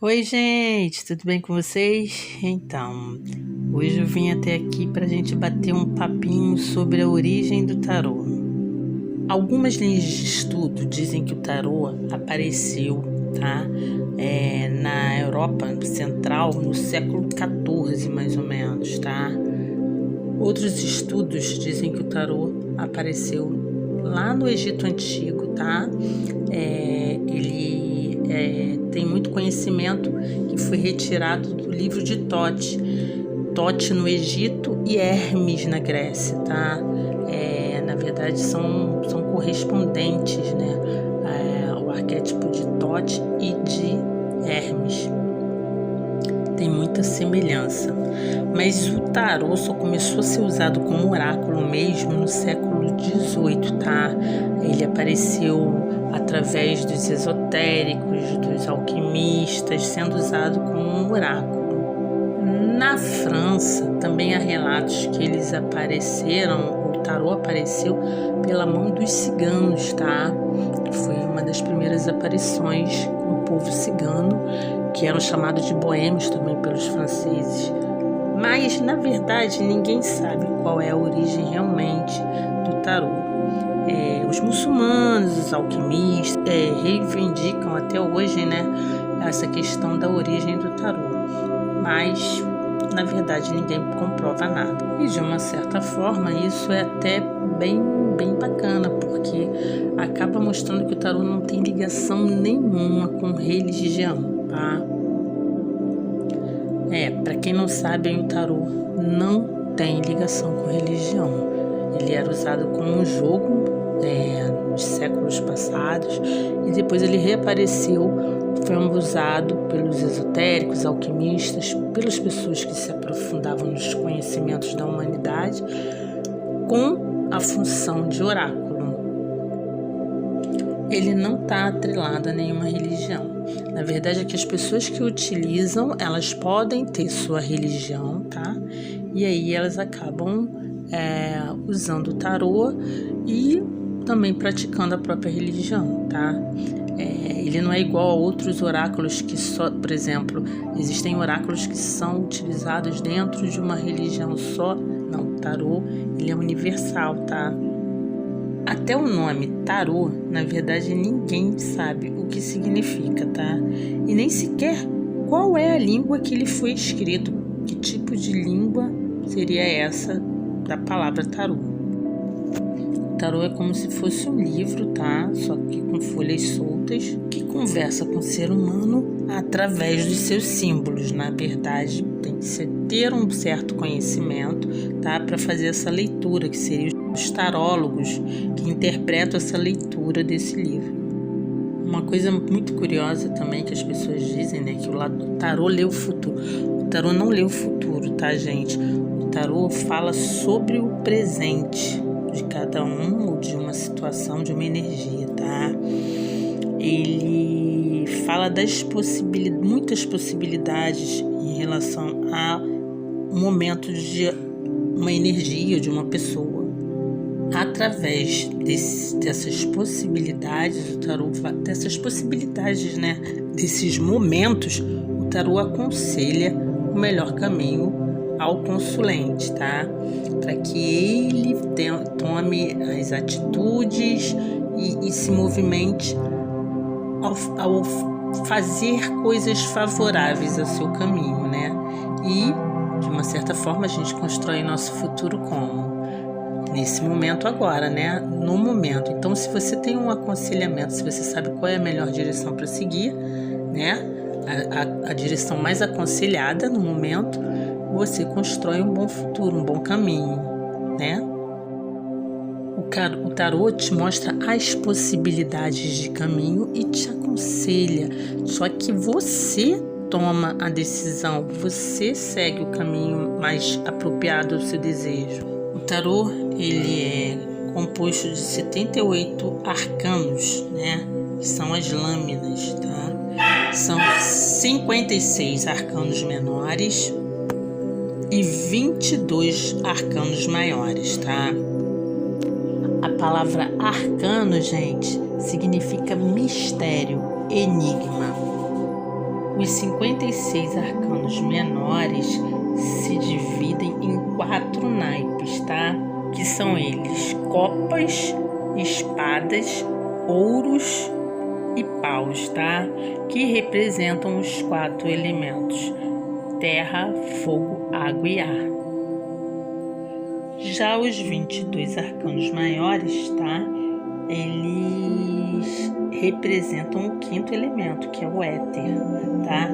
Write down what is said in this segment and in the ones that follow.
Oi, gente, tudo bem com vocês? Então, hoje eu vim até aqui para a gente bater um papinho sobre a origem do tarô. Algumas linhas de estudo dizem que o tarô apareceu, tá? Na Europa Central no século XIV, mais ou menos, tá? Outros estudos dizem que o tarô apareceu lá no Egito Antigo, tá? Ele tem muito conhecimento que foi retirado do livro de Tote. Tote no Egito e Hermes na Grécia, tá? Na verdade são correspondentes, né? O arquétipo de Tote e de Hermes tem muita semelhança, mas o tarô só começou a ser usado como oráculo mesmo no século XVIII, tá? Ele apareceu através dos esotéricos, dos alquimistas, sendo usado como um oráculo. Na França também há relatos que eles apareceram, o tarô apareceu pela mão dos ciganos, tá? Foi uma das primeiras aparições com o povo cigano, que eram chamados de boêmios também pelos franceses. Mas, na verdade, ninguém sabe qual é a origem realmente do tarô. Os muçulmanos, os alquimistas, reivindicam até hoje, né, essa questão da origem do tarô. Mas, na verdade, ninguém comprova nada. E, de uma certa forma, isso é até bem bacana, porque acaba mostrando que o tarô não tem ligação nenhuma com religião, tá? Para quem não sabe, o tarô não tem ligação com religião. Ele era usado como um jogo nos séculos passados e depois ele reapareceu, foi usado pelos esotéricos, alquimistas, pelas pessoas que se aprofundavam nos conhecimentos da humanidade com a função de oráculo. Ele não está atrelado a nenhuma religião. Na verdade, é que as pessoas que utilizam, elas podem ter sua religião, tá? E aí elas acabam usando o tarô e também praticando a própria religião, tá? Ele não é igual a outros oráculos que só, por exemplo, existem oráculos que são utilizados dentro de uma religião só. Não, o tarô, ele é universal, tá? Até o nome tarô, na verdade, ninguém sabe o que significa, tá? E nem sequer qual é a língua que ele foi escrito. Que tipo de língua seria essa da palavra tarô? O tarô é como se fosse um livro, tá? Só que com folhas soltas, que conversa com o ser humano através dos seus símbolos. Na verdade, tem que ter um certo conhecimento, tá? Para fazer essa leitura, que seria os tarólogos que interpretam essa leitura desse livro. Uma coisa muito curiosa também que as pessoas dizem, né, que o tarô lê o futuro. O tarô não lê o futuro, tá, gente? O tarô fala sobre o presente de cada um ou de uma situação, de uma energia, tá? Ele fala das muitas possibilidades em relação a um momento de uma energia de uma pessoa. Através dessas possibilidades, o tarô, dessas possibilidades, né, desses momentos, o tarô aconselha o melhor caminho ao consulente, tá? Para que ele tome as atitudes e se movimente ao fazer coisas favoráveis ao seu caminho, né? E, de uma certa forma, a gente constrói nosso futuro como? Nesse momento agora, né? No momento. Então, se você tem um aconselhamento, se você sabe qual é a melhor direção para seguir, né? A direção mais aconselhada no momento, você constrói um bom futuro, um bom caminho, né? O tarô te mostra as possibilidades de caminho e te aconselha. Só que você toma a decisão, você segue o caminho mais apropriado ao seu desejo. O tarô, ele é composto de 78 arcanos, né? Que são as lâminas, tá? São 56 arcanos menores e 22 arcanos maiores, tá? A palavra arcano, gente, significa mistério, enigma. Os 56 arcanos menores se dividem em 4 naipes, tá? Que são eles: copas, espadas, ouros e paus, tá? Que representam os 4 elementos: terra, fogo, água e ar. Já os 22 arcanos maiores, tá? Eles representam o 5º elemento, que é o éter, tá?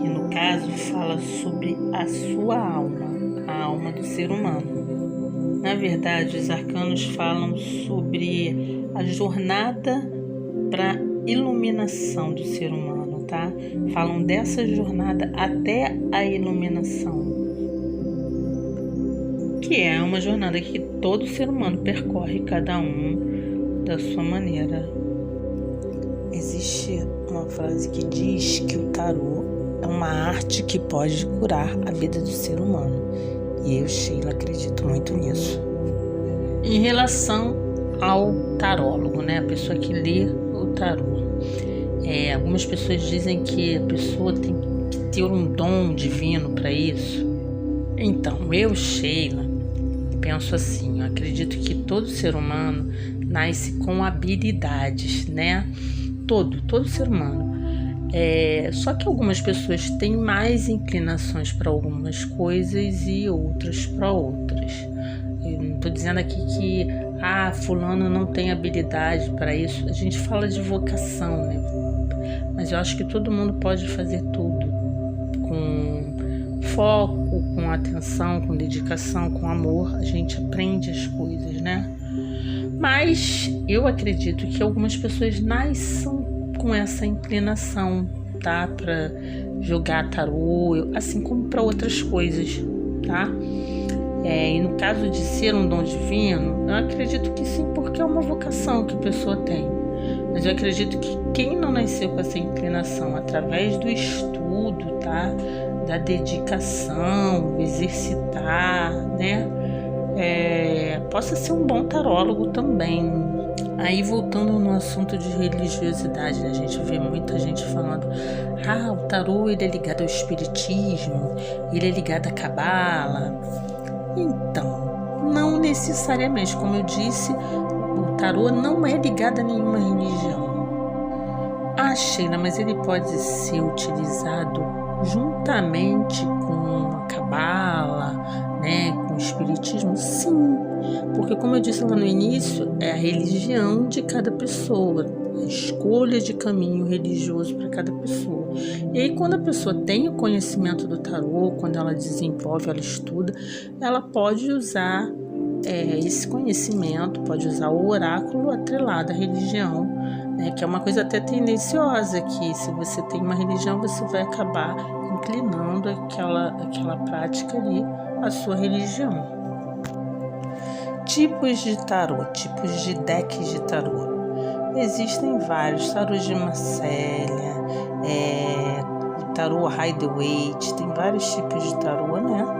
Que no caso fala sobre a sua alma, a alma do ser humano. Na verdade, os arcanos falam sobre a jornada para iluminação do ser humano, tá? Falam dessa jornada até a iluminação, que é uma jornada que todo ser humano percorre, cada um da sua maneira. Existe uma frase que diz que o tarô é uma arte que pode curar a vida do ser humano. E eu, Sheila, acredito muito nisso. Em relação ao tarólogo, né? A pessoa que lê o tarô. Algumas pessoas dizem que a pessoa tem que ter um dom divino para isso. Então, eu, Sheila, penso assim, eu acredito que todo ser humano nasce com habilidades, né? Todo ser humano. Só que algumas pessoas têm mais inclinações para algumas coisas e outras para outras. Eu não estou dizendo aqui que fulano não tem habilidade para isso. A gente fala de vocação, né? Mas eu acho que todo mundo pode fazer tudo com foco, com atenção, com dedicação, com amor. A gente aprende as coisas, né? Mas eu acredito que algumas pessoas nascem com essa inclinação, tá? Para jogar tarô, assim como para outras coisas, tá? E no caso de ser um dom divino, eu acredito que sim, porque é uma vocação que a pessoa tem. Mas eu acredito que quem não nasceu com essa inclinação, através do estudo, tá? Da dedicação, exercitar, né? Possa ser um bom tarólogo também. Aí, voltando no assunto de religiosidade, né? A gente vê muita gente falando: o tarô ele é ligado ao espiritismo, ele é ligado à cabala. Então, não necessariamente. Como eu disse, o tarô não é ligado a nenhuma religião. Sheila, mas ele pode ser utilizado juntamente com a cabala, né, com o espiritismo? Sim, porque como eu disse lá no início, é a religião de cada pessoa, a escolha de caminho religioso para cada pessoa. E aí, quando a pessoa tem o conhecimento do tarô, quando ela desenvolve, ela estuda, ela pode usar esse conhecimento, pode usar o oráculo atrelado à religião, né, que é uma coisa até tendenciosa, que se você tem uma religião, você vai acabar inclinando aquela prática ali à sua religião. Tipos de tarô, tipos de decks de tarô. Existem vários, tarôs de Marcélia, o tarô Rider-Waite, tem vários tipos de tarô, né?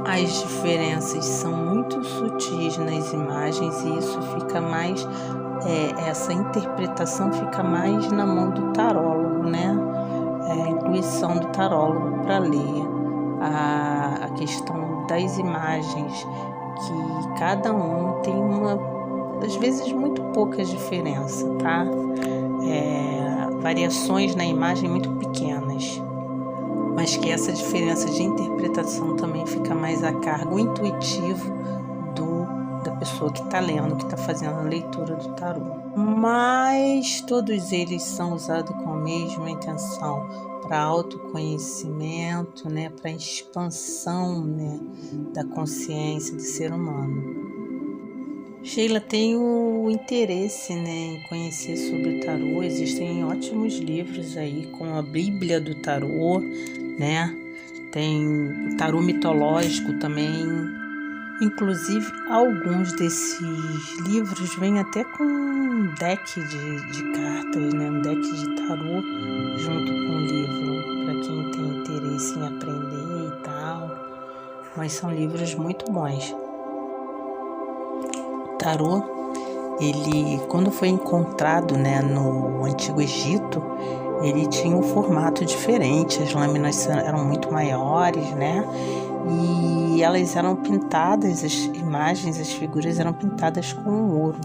As diferenças são muito sutis nas imagens e isso fica mais, essa interpretação fica mais na mão do tarólogo, né? A intuição do tarólogo para ler a questão das imagens, que cada um tem às vezes muito pouca diferença, tá? Variações na imagem muito pequenas, mas que essa diferença de interpretação também fica mais a cargo intuitivo da pessoa que está lendo, que está fazendo a leitura do tarô. Mas todos eles são usados com a mesma intenção, para autoconhecimento, né, para expansão, né, da consciência do ser humano. Sheila, tenho interesse, né, em conhecer sobre o tarô. Existem ótimos livros aí, como a Bíblia do Tarô, né? Tem o tarô mitológico também. Inclusive, alguns desses livros vêm até com um deck de cartas, né? Um deck de tarô junto com o livro, para quem tem interesse em aprender e tal. Mas são livros muito bons. O tarô, ele, quando foi encontrado, né, no Antigo Egito, ele tinha um formato diferente, as lâminas eram muito maiores, né? E elas eram pintadas, as imagens, as figuras eram pintadas com ouro.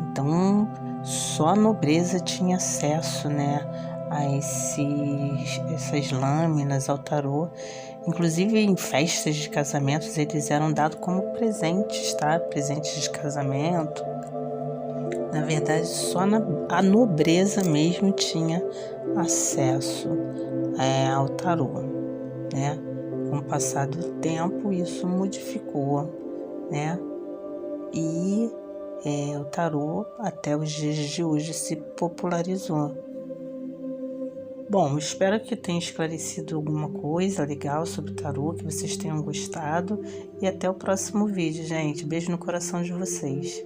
Então, só a nobreza tinha acesso, né, a essas lâminas, ao tarô. Inclusive, em festas de casamentos, eles eram dados como presentes, tá? Presentes de casamento. Na verdade, só a nobreza mesmo tinha acesso ao tarô, né? Com o passar do tempo, isso modificou, né? E o tarô, até os dias de hoje, se popularizou. Bom, espero que tenha esclarecido alguma coisa legal sobre o tarô, que vocês tenham gostado. E até o próximo vídeo, gente. Beijo no coração de vocês.